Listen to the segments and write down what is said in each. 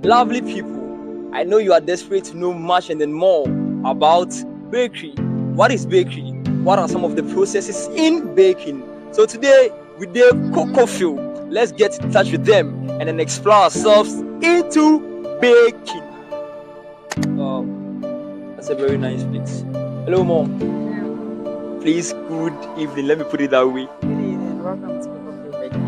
Lovely people, I know you are desperate to know much and then more about bakery. What is bakery? What are some of the processes in baking? So today with the Cocoa Field, let's get in touch with them and then explore ourselves into baking. Wow, that's a very nice place. Hello, mom. Please, good evening. Let me put it that way. Good evening. Welcome to Cocoa Bakery.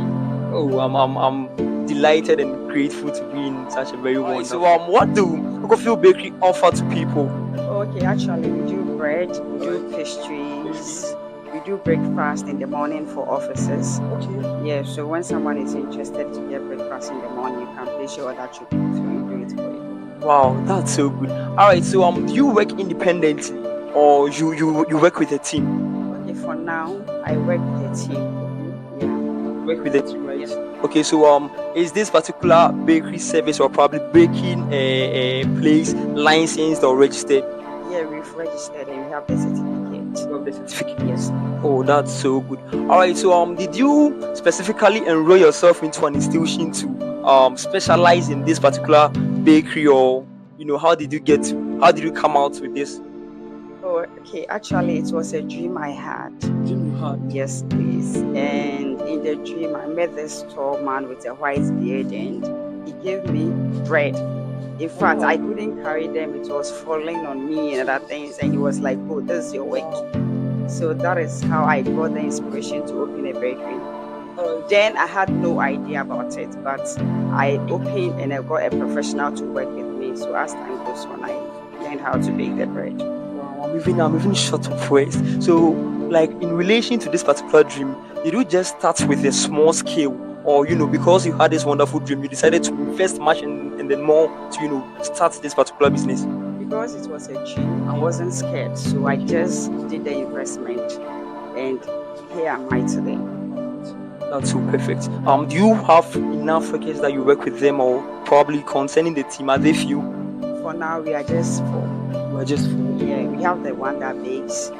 Oh, I'm delighted and grateful to be in such a very wonderful. So, what do Cocoa Bakery offer to people? Okay, actually, we do bread, we do pastries, we do breakfast in the morning for officers. Okay. Yeah, so when someone is interested to get breakfast in the morning, you can place your order through Cocoa and do it for you. Wow, that's so good. All right, so do you work independently or you work with a team? Okay, for now, I work with a team. Yeah. Work with a team, right? Yes. Okay, so is this particular bakery service or probably baking a place licensed or registered? Yeah, we've registered and we have the certificate. You have the certificate. Yes. Oh, that's so good. All right, so did you specifically enroll yourself into an institution to specialize in this particular bakery, or how did you come out with this? Oh, okay. Actually, it was a dream I had. Dream you had? Yes, please. And in the dream, I met this tall man with a white beard, and he gave me bread. In fact, I couldn't carry them; it was falling on me and other things. And he was like, "Oh, this is your work." So that is how I got the inspiration to open a bakery. Then I had no idea about it, but I opened and I got a professional to work with me. So as time goes on, I learned how to bake the bread. Wow, I'm even short of words. So, like in relation to this particular dream, did you just start with a small scale, or because you had this wonderful dream, you decided to invest much and then more to start this particular business? Because it was a dream, I wasn't scared, so I just did the investment, and here am I today. That's so perfect. Do you have enough workers that you work with them, or probably concerning the team, are they few? For now, we are just four. We're just four. Yeah, we have the one that bakes.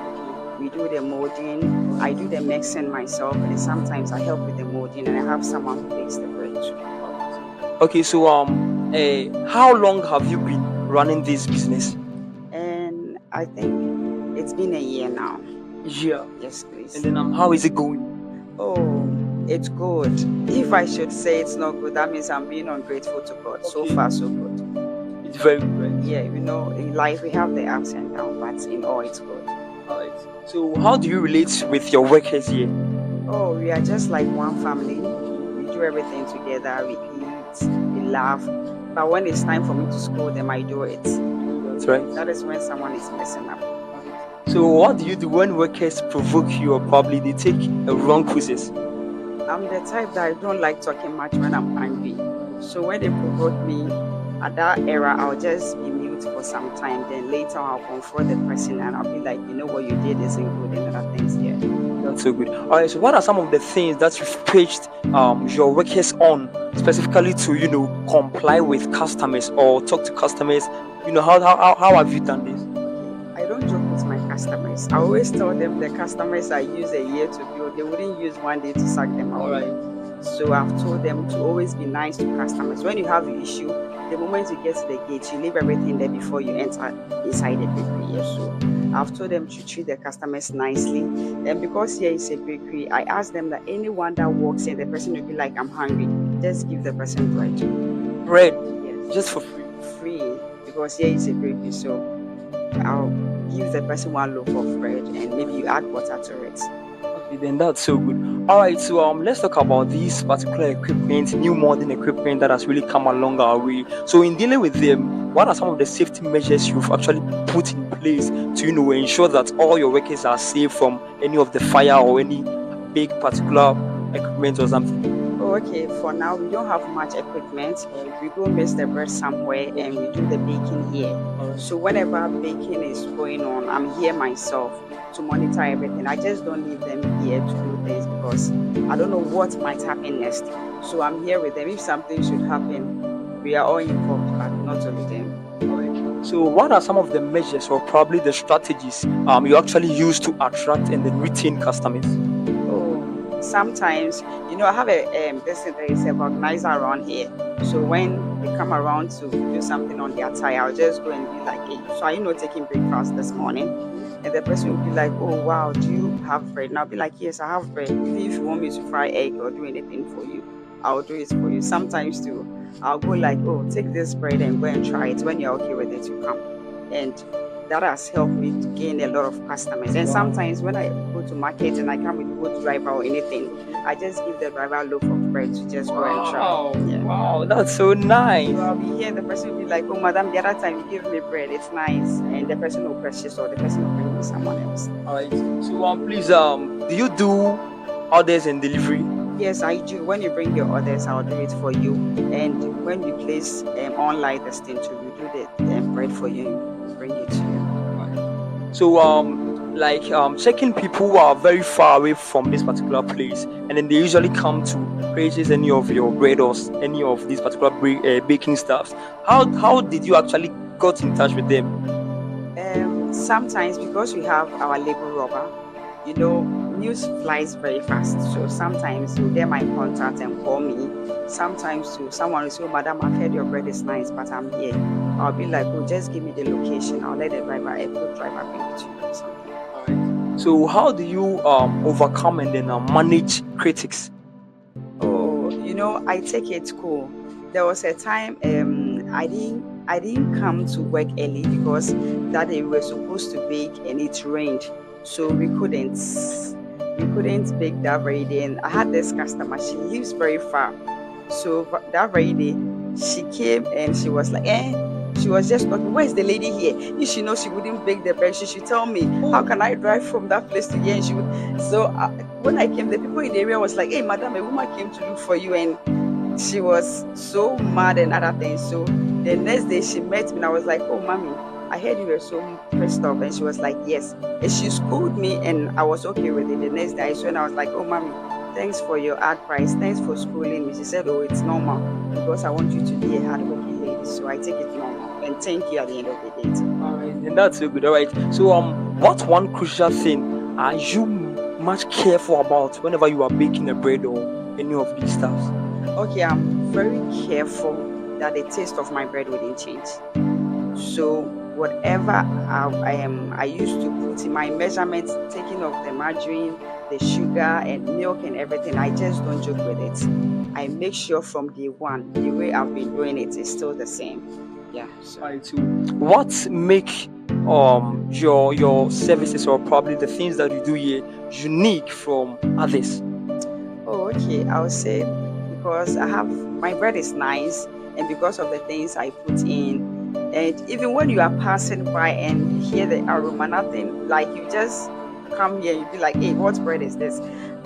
We do the molding. I do the mixing myself, and sometimes I help with the molding, and I have someone who bakes the bread too. Okay, so how long have you been running this business? And I think it's been a year now. Yeah. Yes, please. And then how is it going? Oh, it's good. If I should say it's not good, that means I'm being ungrateful to God. So Okay. far, so good. It's very good, right? Yeah, in life we have the ups and downs, but in all it's good. Alright. So how do you relate with your workers here? Oh, we are just like one family. We do everything together. We eat, we laugh. But when it's time for me to scold them, I do it. That's right. That is when someone is messing up. So what do you do when workers provoke you, or probably they take a wrong process? I'm the type that I don't like talking much when I'm angry. So when they provoke me, at that era, I'll just be mute for some time. Then later I'll confront the person and I'll be like, you know what you did isn't good and other things here. That's so good. Alright, so what are some of the things that you've paged your workers on, specifically to comply with customers or talk to customers? How have you done this? I don't joke with my customers. I always tell them the customers I use a year to build, they wouldn't use one day to sack them out. Alright. So I've told them to always be nice to customers. When you have an issue, the moment you get to the gate, you leave everything there before you enter inside the bakery. Yeah, so I've told them to treat the customers nicely. And because here is a bakery, I ask them that anyone that walks in, the person will be like, I'm hungry. Just give the person bread. Bread, Yes. just for free. Free. Because here is a bakery, so I'll give the person one loaf of bread and maybe you add water to it. Okay, then that's so good. Alright, so let's talk about this particular equipment, new modern equipment that has really come along our way. So in dealing with them, what are some of the safety measures you've actually put in place to ensure that all your workers are safe from any of the fire or any big particular equipment or something? Oh, okay, for now we don't have much equipment. We go mix the bread somewhere and we do the baking here. So whenever baking is going on, I'm here myself to monitor everything. I just don't leave them here to do things because I don't know what might happen next. So I'm here with them. If something should happen, we are all involved, but not only them. So what are some of the measures or probably the strategies you actually use to attract and then retain customers? Oh, sometimes, I have there is a organizer around here. So when they come around to do something on their tie, I'll just go and be like, hey, so are you not taking breakfast this morning? And the person will be like, oh wow, do you have bread? And I'll be like, yes, I have bread. Even if you want me to fry egg or do anything for you, I'll do it for you. Sometimes too, I'll go like, oh, take this bread and go and try it. When you're okay with it, you come. And that has helped me to gain a lot of customers. And sometimes when I go to market and I come with a good driver or anything, I just give the driver a loaf of bread to just go and try. Yeah. Wow, that's so nice. So I'll be here, the person will be like, oh, madam, the other time you give me bread, it's nice. And the person will purchase or the person will bring me someone else. All right. So please, do you do orders and delivery? Yes, I do. When you bring your orders, I'll do it for you. And when you place online this thing too, we do the bread for you and bring it to you. So checking people who are very far away from this particular place, and then they usually come to purchase any of your bread or any of these particular baking stuffs. How did you actually got in touch with them? Sometimes because we have our label rubber, news flies very fast. So sometimes you get my contact and call me. Sometimes too, someone will say, oh, madam, I've heard your bread is nice, but I'm here. I'll be like, oh, just give me the location. I'll let the driver, a good driver, bring it to you or something. All right. So how do you overcome and then manage critics? Oh, I take it cool. There was a time I didn't come to work early because that day we were supposed to bake and it rained, so we couldn't bake that very day. And I had this customer, she lives very far, so that very day she came and she was like, she was just talking, where's the lady here? If she knows she wouldn't bake the bread, she should tell me. How can I drive from that place to here? And she would. So when I came, the people in the area was like, hey madam, a woman came to look for you, and she was so mad and other things. So the next day she met me and I was like, oh mommy, I heard you were so pissed off. And she was like, yes. And she scolded me and I was okay with it. The next day I saw and I was like, oh mommy, thanks for your advice. Thanks for schooling me. She said, oh, it's normal because I want you to be a hardworking lady. So I take it normal. And thank you at the end of the day. All right, and that's so good. All right. So what one crucial thing are you much careful about whenever you are baking a bread or any of these stuffs? Okay, I'm very careful that the taste of my bread wouldn't change. So whatever I used to put in my measurements, taking of the margarine, the sugar and milk and everything, I just don't joke with it. I make sure from day one, the way I've been doing it is still the same. Yeah. So. Right. So what make your services or probably the things that you do here unique from others? Oh, okay. I would say because my bread is nice, and because of the things I put in. And even when you are passing by and you hear the aroma, nothing like you just come here, you be like, hey, what bread is this?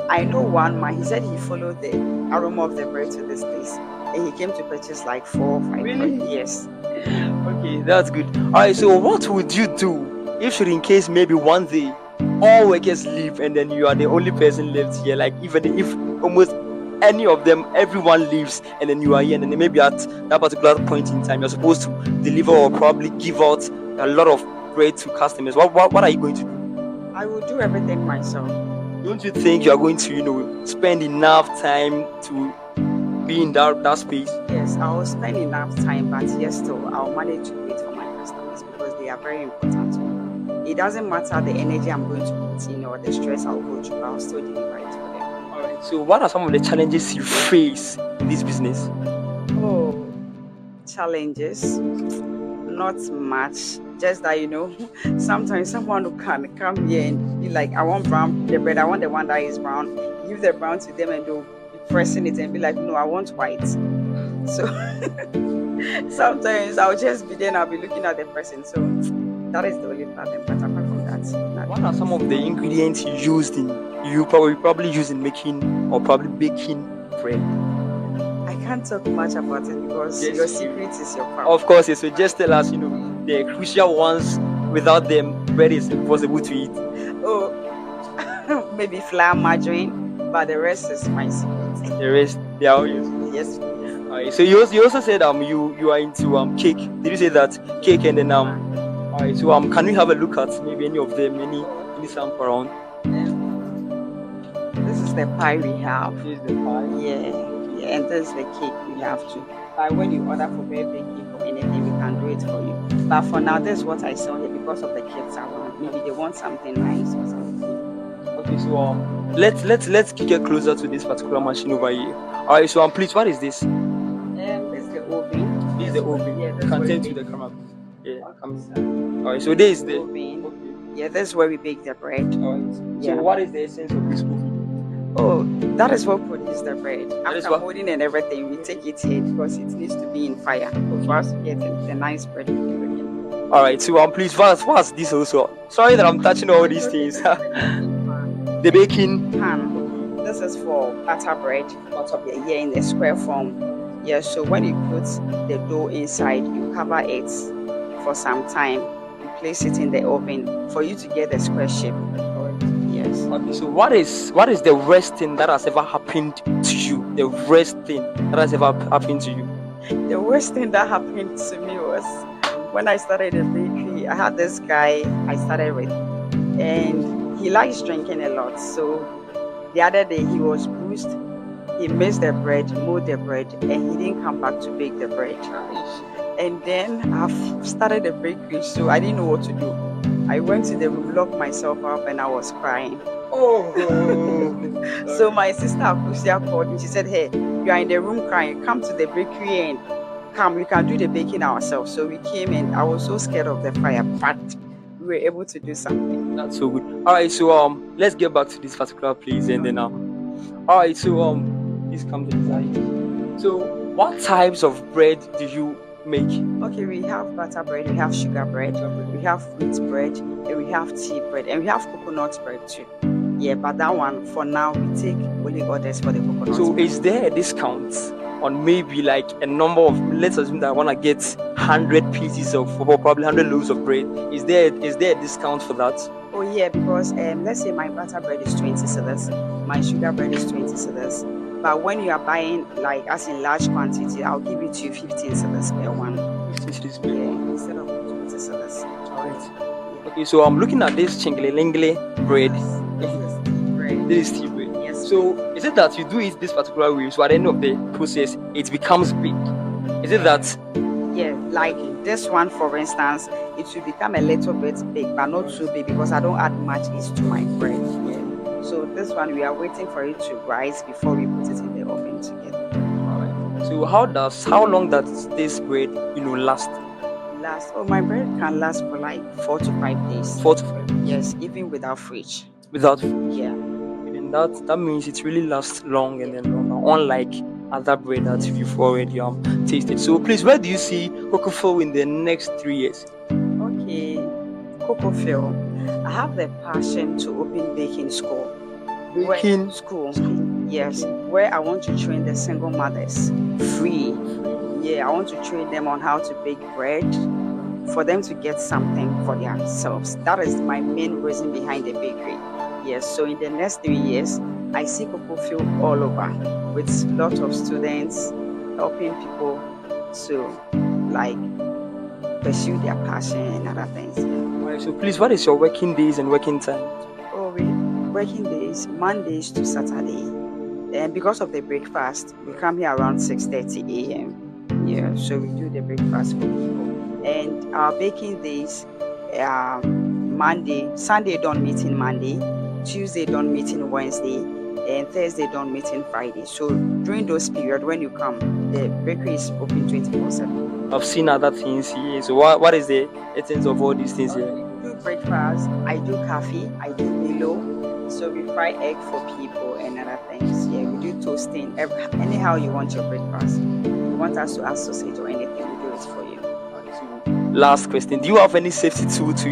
I know one man, he said he followed the aroma of the bread to this place and he came to purchase like 4 or 5 Really? bread. Yes. Okay, that's good. All right, so what would you do if in case maybe one day all workers leave and then you are the only person left here? Like even if almost any of them, everyone leaves and then you are here and then maybe at that particular point in time you're supposed to deliver or probably give out a lot of bread to customers. What are you going to do? I will do everything myself. Don't you think you are going to spend enough time to be in that space? Yes, I will spend enough time, but yes, still I'll manage to wait for my customers because they are very important to me. It doesn't matter the energy I'm going to put in or the stress I'll go through, I'll still deliver it for them. All right. So what are some of the challenges you face in this business? Oh, challenges? Not much. Just that sometimes someone who can come here and be like, I want brown the bread, I want the one that is brown. Give the brown to them and they'll be pressing it and be like, no, I want white. So sometimes I'll just be there and I'll be looking at the person. So that is the only problem. But apart from that, what are some of the ingredients you probably use in making or probably baking bread? I can't talk much about it because Yes. your secret is your power. Of course, yes. So just tell us, the crucial ones. Without them, bread is impossible to eat. Oh, maybe flour, margarine, but the rest is my secret. The rest, they are all yours. Yes. Alright, so you also said you are into cake. Did you say that cake and then alright, so can we have a look at maybe any of them, any sample around? This is the pie we have. This is the pie. Yeah, and this is the cake we have too. But when you order for birthday cake or anything, we can do it for you. But for now, this is what I saw here because of the kids around. Maybe they want something nice or something. Okay, so let's get closer to this particular machine over here. All right, so please, what is this? This is the oven. This is the oven. Yeah, that's Can what turn it to is. the camera. Yeah, come. All right, so this is the Oven. okay. Yeah, this is where we bake the bread. All right. Yeah. So what is the essence of this oven? Oh, that is what produces the bread. is After what- holding and everything, we take it here because it needs to be in fire for us to get the nice bread we do again. All right, so please, what's this also? Sorry that I'm touching all these things. The baking Pan. This is for butter bread. Yeah, in the square form. Yeah, so when you put the dough inside, you cover it for some time. You place it in the oven for you to get the square shape. Yes. Okay, so what is the worst thing that has ever happened to you? The worst thing that has ever happened to you? The worst thing that happened to me was when I started a bakery. I had this guy I started with, and he likes drinking a lot. So the other day he was bruised. He missed the bread, moved the bread, and he didn't come back to bake the bread. And then I've started a bakery, so I didn't know what to do. I went to the room, locked myself up, and I was crying. Oh. So my sister Akusia called me. She said, "Hey, you are in the room crying. Come to the bakery and come. We can do the baking ourselves." So we came, and I was so scared of the fire, but we were able to do something. That's so good. All right, so let's get back to this particular place, and then all right, so this comes inside. So what types of bread do you make? Okay, we have butter bread, we have sugar bread, we have wheat bread, and we have tea bread, and we have coconut bread too. Yeah, but that one for now we take only orders for the coconut. So bread. is there a discount on maybe like a number of, let's assume that I want to get 100 pieces of, or probably 100 loaves of bread. Is there a discount for that? Oh yeah, because let's say my butter bread is 20 cedis, my sugar bread is 20 cedis. But when you are buying like as in large quantity, I'll give it to you 15 cedis per one. 50 cedis Yeah, per one. instead of 20 cedis. Alright. Okay, so I'm looking at this chingle bread. This is tea bread. This is tea bread. Yes. So is it that you do it this particular way, so at the end of the process it becomes big? Is it that? Yeah, like this one for instance, it will become a little bit big, but not too big because I don't add much yeast to my bread. Yeah. So this one we are waiting for it to rise before we put it in the oven together. Alright. So how long does this bread last? Oh, my bread can last for like 4 to 5 days. 4 to 5 days. Yes, even without fridge. Without Yeah. and that means it really lasts long and then longer, unlike other bread that you've already tasted. So please, where do you see Cocofil in the next 3 years? Okay, Cocofil. I have the passion to open baking school. Baking school. Yes, where I want to train the single mothers free. Yeah, I want to train them on how to bake bread for them to get something for themselves. That is my main reason behind the bakery. Yes, so in the next 3 years, I see Cocofil all over with lots of students helping people to like pursue their passion and other things. Yeah. Alright, so please, what is your working days and working time? Oh, we working days Mondays to Saturday. And because of the breakfast, we come here around 6:30 a.m. Yeah, so we do the breakfast for people. And our baking days, Sunday don't meet in Monday, Tuesday don't meet in Wednesday, and Thursday don't meet in Friday. So during those periods when you come, the bakery is open 24/7. I've seen other things here. So what is the essence of all these things here? We do breakfast, I do coffee, I do Milo, so we fry egg for people and other things. Yeah, we do toasting, anyhow you want your breakfast. You want us to add sausage or anything, we do it for you. Last question: do you have any safety tool to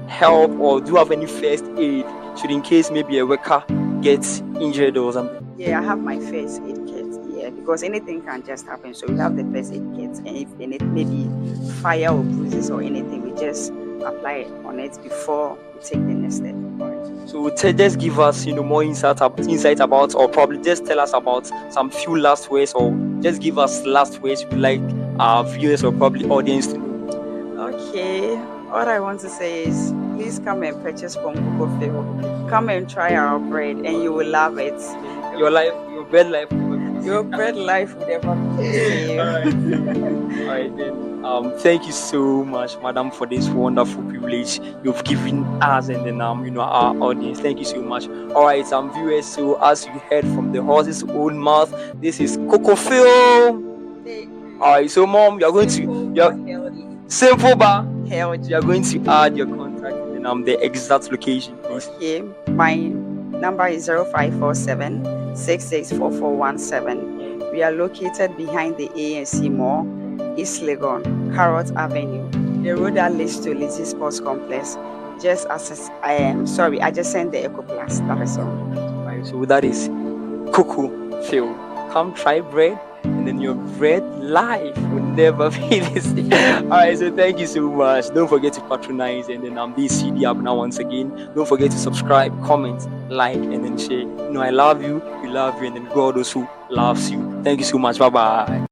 help, or do you have any first aid should in case maybe a worker gets injured or something? Yeah, I have my first aid kit. Yeah, because anything can just happen. So we have the first aid kit, and if it maybe fire or bruises or anything, we just apply it on it before we take the next step. So just give us more insight about, or probably just tell us about some few last words, or just give us last words you'd like our viewers or probably audience to know. Okay, what I want to say is please come and purchase from Cocofil. come and try our bread, and you will love it. Your bread life. Your bread life will never be the same. All right then. Thank you so much, madam, for this wonderful privilege you've given us and then our audience. Thank you so much. All right, viewers. So as you heard from the horse's own mouth, this is Coco Phil. All right, so mom, you're going to simple but healthy. You are going to add your contact and then the exact location, please. Okay, my number is 0547 664417. We are located behind the ANC Mall, East Legon, Carrot Avenue, the road that leads to Lizzie Sports Complex. Just adjacent the Eco Plus. That is all. Right, so that is Coco Phil. Come try bread, and then your bread life will never be the same. Alright, so thank you so much. Don't forget to patronize, and then this CD app now once again. Don't forget to subscribe, comment, like, and then share. I love you, we love you, and then God also loves you. Thank you so much. Bye bye.